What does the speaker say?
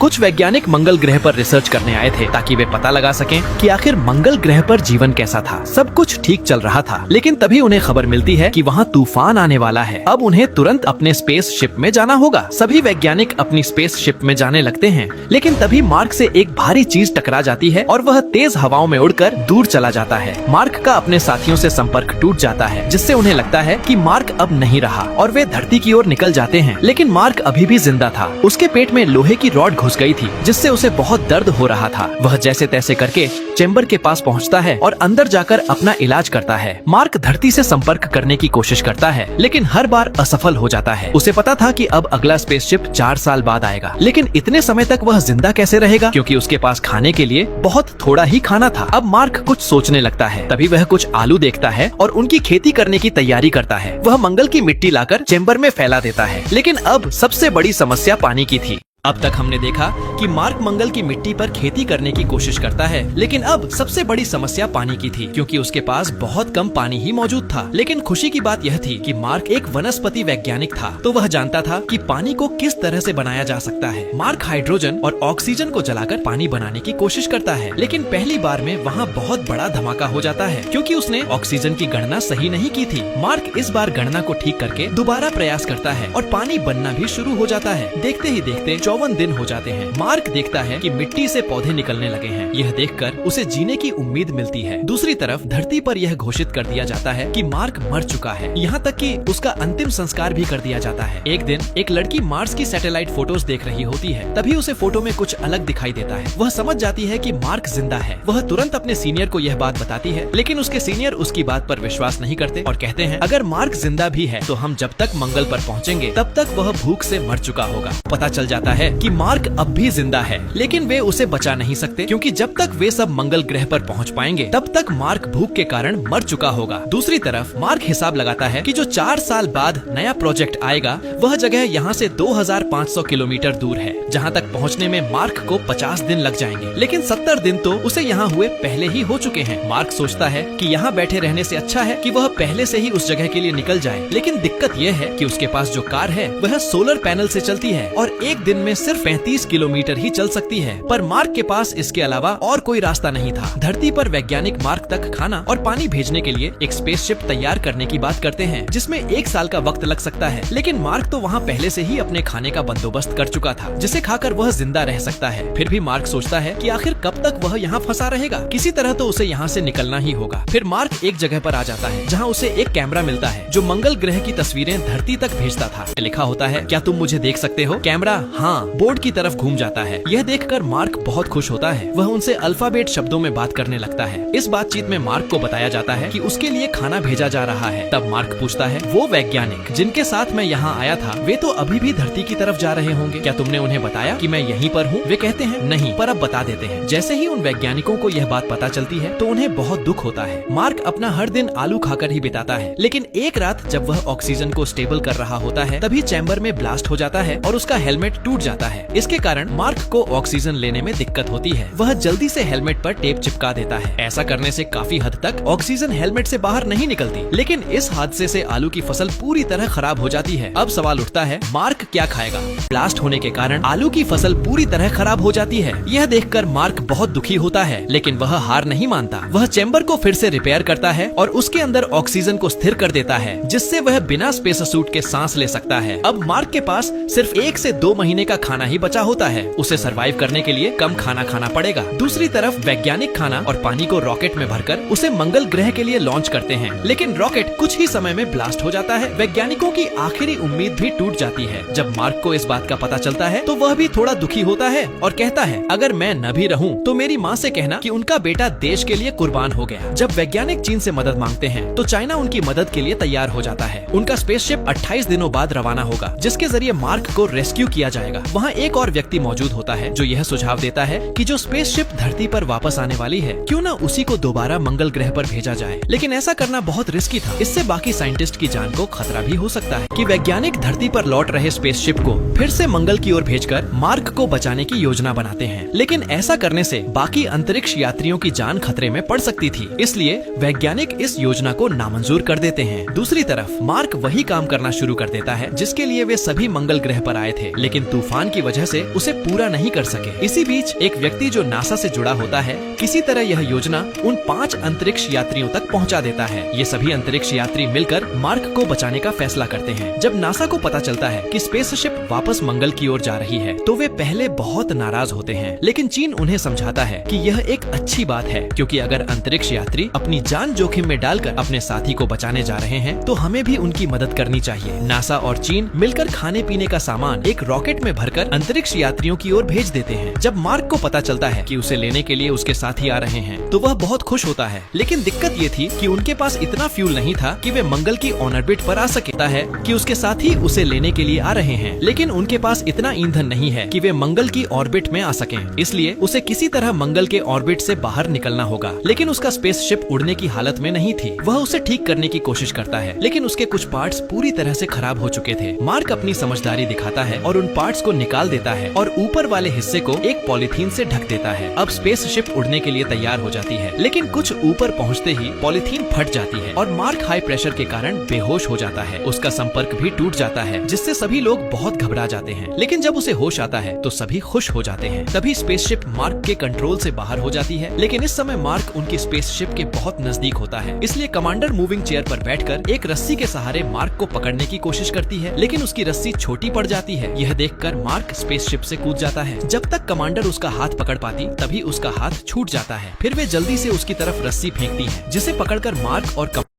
कुछ वैज्ञानिक मंगल ग्रह पर रिसर्च करने आए थे ताकि वे पता लगा सकें कि आखिर मंगल ग्रह पर जीवन कैसा था। सब कुछ ठीक चल रहा था, लेकिन तभी उन्हें खबर मिलती है कि वहाँ तूफान आने वाला है। अब उन्हें तुरंत अपने स्पेस शिप में जाना होगा। सभी वैज्ञानिक अपनी स्पेस शिप में जाने लगते हैं, लेकिन तभी मार्क से एक भारी चीज टकरा जाती है और वह तेज हवाओं में उड़कर दूर चला जाता है। मार्क का अपने साथियों से संपर्क टूट जाता है, जिससे उन्हें लगता है कि मार्क अब नहीं रहा और वे धरती की ओर निकल जाते हैं। लेकिन मार्क अभी भी जिंदा था। उसके पेट में लोहे की रॉड घुस गई थी, जिससे उसे बहुत दर्द हो रहा था। वह जैसे तैसे करके चेम्बर के पास पहुंचता है और अंदर जाकर अपना इलाज करता है। मार्क धरती से संपर्क करने की कोशिश करता है, लेकिन हर बार असफल हो जाता है। उसे पता था कि अब अगला स्पेसशिप 4 साल बाद आएगा, लेकिन इतने समय तक वह जिंदा कैसे रहेगा, क्योंकि उसके पास खाने के लिए बहुत थोड़ा ही खाना था। अब मार्क कुछ सोचने लगता है। तभी वह कुछ आलू देखता है और उनकी खेती करने की तैयारी करता है। वह मंगल की मिट्टी लाकर चेम्बर में फैला देता है, लेकिन अब सबसे बड़ी समस्या पानी की थी। अब तक हमने देखा कि मार्क मंगल की मिट्टी पर खेती करने की कोशिश करता है, लेकिन अब सबसे बड़ी समस्या पानी की थी, क्योंकि उसके पास बहुत कम पानी ही मौजूद था। लेकिन खुशी की बात यह थी कि मार्क एक वनस्पति वैज्ञानिक था, तो वह जानता था कि पानी को किस तरह से बनाया जा सकता है। मार्क हाइड्रोजन और ऑक्सीजन को जलाकर पानी बनाने की कोशिश करता है, लेकिन पहली बार में वहाँ बहुत बड़ा धमाका हो जाता है, क्योंकि उसने ऑक्सीजन की गणना सही नहीं की थी। मार्क इस बार गणना को ठीक करके दोबारा प्रयास करता है और पानी बनना भी शुरू हो जाता है। देखते ही देखते 54 दिन हो जाते हैं। मार्क देखता है कि मिट्टी से पौधे निकलने लगे हैं। यह देखकर उसे जीने की उम्मीद मिलती है। दूसरी तरफ धरती पर यह घोषित कर दिया जाता है कि मार्क मर चुका है। यहाँ तक कि उसका अंतिम संस्कार भी कर दिया जाता है। एक दिन एक लड़की मार्स की सैटेलाइट फोटोज देख रही होती है। तभी उसे फोटो में कुछ अलग दिखाई देता है। वह समझ जाती है कि मार्क जिंदा है। वह तुरंत अपने सीनियर को यह बात बताती है, लेकिन उसके सीनियर उसकी बात पर विश्वास नहीं करते और कहते हैं अगर मार्क जिंदा भी है तो हम जब तक मंगल पर पहुँचेंगे तब तक वह भूख से मर चुका होगा। पता चल जाता है कि मार्क अब भी जिंदा है, लेकिन वे उसे बचा नहीं सकते, क्योंकि जब तक वे सब मंगल ग्रह पर पहुंच पाएंगे तब तक मार्क भूख के कारण मर चुका होगा। दूसरी तरफ मार्क हिसाब लगाता है कि जो 4 साल बाद नया प्रोजेक्ट आएगा वह जगह यहाँ से 2500 किलोमीटर दूर है, जहाँ तक पहुँचने में मार्क को 50 दिन लग जाएंगे। लेकिन 70 दिन तो उसे यहाँ हुए पहले ही हो चुके हैं। मार्क सोचता है कि यहाँ बैठे रहने से अच्छा है कि वह पहले से ही उस जगह के लिए निकल जाए। लेकिन दिक्कत यह है कि उसके पास जो कार है वह सोलर पैनल से चलती है और एक दिन में सिर्फ 35 किलोमीटर ही चल सकती है। पर मार्क के पास इसके अलावा और कोई रास्ता नहीं था। धरती पर वैज्ञानिक मार्क तक खाना और पानी भेजने के लिए एक स्पेसशिप तैयार करने की बात करते हैं, जिसमें 1 साल का वक्त लग सकता है। लेकिन मार्क तो वहाँ पहले से ही अपने खाने का बंदोबस्त कर चुका था, जिसे खाकर वह जिंदा रह सकता है। फिर भी मार्क सोचता है कि आखिर कब तक वह यहाँ फंसा रहेगा, किसी तरह तो उसे यहाँ से निकलना ही होगा। फिर मार्क एक जगह पर आ जाता है जहाँ उसे एक कैमरा मिलता है जो मंगल ग्रह की तस्वीरें धरती तक भेजता था। लिखा होता है क्या तुम मुझे देख सकते हो? कैमरा हाँ बोर्ड की तरफ घूम जाता है। यह देखकर मार्क बहुत खुश होता है। वह उनसे अल्फाबेट शब्दों में बात करने लगता है। इस बातचीत में मार्क को बताया जाता है कि उसके लिए खाना भेजा जा रहा है। तब मार्क पूछता है वो वैज्ञानिक जिनके साथ मैं यहाँ आया था वे तो अभी भी धरती की तरफ जा रहे होंगे, क्या तुमने उन्हें बताया कि मैं यहीं पर हूँ? वे कहते हैं नहीं, पर अब बता देते हैं। जैसे ही उन वैज्ञानिकों को यह बात पता चलती है तो उन्हें बहुत दुख होता है। मार्क अपना हर दिन आलू खाकर ही बिताता है, लेकिन एक रात जब वह ऑक्सीजन को स्टेबल कर रहा होता है तभी चैम्बर में ब्लास्ट हो जाता है और उसका हेलमेट टूट जाता है। इसके कारण मार्क को ऑक्सीजन लेने में दिक्कत होती है। वह जल्दी से हेलमेट पर टेप चिपका देता है। ऐसा करने से काफी हद तक ऑक्सीजन हेलमेट से बाहर नहीं निकलती, लेकिन इस हादसे से आलू की फसल पूरी तरह खराब हो जाती है। अब सवाल उठता है मार्क क्या खाएगा? ब्लास्ट होने के कारण आलू की फसल पूरी तरह खराब हो जाती है। यह देखकर मार्क बहुत दुखी होता है, लेकिन वह हार नहीं मानता। वह चैम्बर को फिर से रिपेयर करता है और उसके अंदर ऑक्सीजन को स्थिर कर देता है, जिससे वह बिना स्पेस सूट के सांस ले सकता है। अब मार्क के पास सिर्फ 1 से 2 महीने का खाना ही बचा होता है। उसे सरवाइव करने के लिए कम खाना खाना पड़ेगा। दूसरी तरफ वैज्ञानिक खाना और पानी को रॉकेट में भरकर उसे मंगल ग्रह के लिए लॉन्च करते हैं, लेकिन रॉकेट कुछ ही समय में ब्लास्ट हो जाता है। वैज्ञानिकों की आखिरी उम्मीद भी टूट जाती है। जब मार्क को इस बात का पता चलता है तो वह भी थोड़ा दुखी होता है और कहता है अगर मैं न भी रहूं तो मेरी माँ से कहना कि उनका बेटा देश के लिए कुर्बान हो गया। जब वैज्ञानिक चीन से मदद मांगते हैं तो चाइना उनकी मदद के लिए तैयार हो जाता है। उनका स्पेसशिप 28 दिनों बाद रवाना होगा, जिसके जरिए मार्क को रेस्क्यू किया जाएगा। वहाँ एक और व्यक्ति मौजूद होता है जो यह सुझाव देता है कि जो स्पेसशिप धरती पर वापस आने वाली है क्यों न उसी को दोबारा मंगल ग्रह पर भेजा जाए। लेकिन ऐसा करना बहुत रिस्की था। इससे बाकी साइंटिस्ट की जान को खतरा भी हो सकता है कि वैज्ञानिक धरती पर लौट रहे स्पेसशिप को फिर से मंगल की ओर भेजकर मार्क को बचाने की योजना बनाते हैं। लेकिन ऐसा करने से बाकी अंतरिक्ष यात्रियों की जान खतरे में पड़ सकती थी, इसलिए वैज्ञानिक इस योजना को नामंजूर कर देते हैं। दूसरी तरफ मार्क वही काम करना शुरू कर देता है जिसके लिए वे सभी मंगल ग्रह पर आए थे, लेकिन तूफान तूफान की वजह से उसे पूरा नहीं कर सके। इसी बीच एक व्यक्ति जो नासा से जुड़ा होता है किसी तरह यह योजना उन 5 अंतरिक्ष यात्रियों तक पहुंचा देता है। ये सभी अंतरिक्ष यात्री मिलकर मार्क को बचाने का फैसला करते हैं। जब नासा को पता चलता है कि स्पेसशिप वापस मंगल की ओर जा रही है तो वे पहले बहुत नाराज होते हैं, लेकिन चीन उन्हें समझाता है कि यह एक अच्छी बात है, क्योंकि अगर अंतरिक्ष यात्री अपनी जान जोखिम में डालकर अपने साथी को बचाने जा रहे हैं तो हमें भी उनकी मदद करनी चाहिए। नासा और चीन मिलकर खाने पीने का सामान एक रॉकेट में भरकर अंतरिक्ष यात्रियों की ओर भेज देते हैं। जब मार्क को पता चलता है कि उसे लेने के लिए उसके साथी आ रहे हैं तो वह बहुत खुश होता है, लेकिन दिक्कत ये थी कि उनके पास इतना फ्यूल नहीं था कि वे मंगल की ऑर्बिट पर आ सकता है कि उसके साथी उसे लेने के लिए आ रहे हैं, लेकिन उनके पास इतना ईंधन नहीं है कि वे मंगल की ऑर्बिट में आ सकें। इसलिए उसे किसी तरह मंगल के ऑर्बिट से बाहर निकलना होगा, लेकिन उसका स्पेसशिप उड़ने की हालत में नहीं थी। वह उसे ठीक करने की कोशिश करता है, लेकिन उसके कुछ पार्ट्स पूरी तरह से खराब हो चुके थे। मार्क अपनी समझदारी दिखाता है और उन पार्ट्स को निकाल देता है और ऊपर वाले हिस्से को एक पॉलीथीन से ढक देता है। अब स्पेसशिप उड़ने के लिए तैयार हो जाती है, लेकिन कुछ ऊपर पहुंचते ही पॉलीथीन फट जाती है और मार्क हाई प्रेशर के कारण बेहोश हो जाता है। उसका संपर्क भी टूट जाता है, जिससे सभी लोग बहुत घबरा जाते हैं, लेकिन जब उसे होश आता है तो सभी खुश हो जाते हैं। तभी स्पेसशिप मार्क के कंट्रोल से बाहर हो जाती है, लेकिन इस समय मार्क उनकी स्पेसशिप के बहुत नजदीक होता है। इसलिए कमांडर मूविंग चेयर पर बैठकर एक रस्सी के सहारे मार्क को पकड़ने की कोशिश करती है, लेकिन उसकी रस्सी छोटी पड़ जाती है। यह देखकर मार्क स्पेसशिप से कूद जाता है। जब तक कमांडर उसका हाथ पकड़ पाती तभी उसका हाथ छूट जाता है। फिर वे जल्दी से उसकी तरफ रस्सी फेंकती है, जिसे पकड़कर मार्क और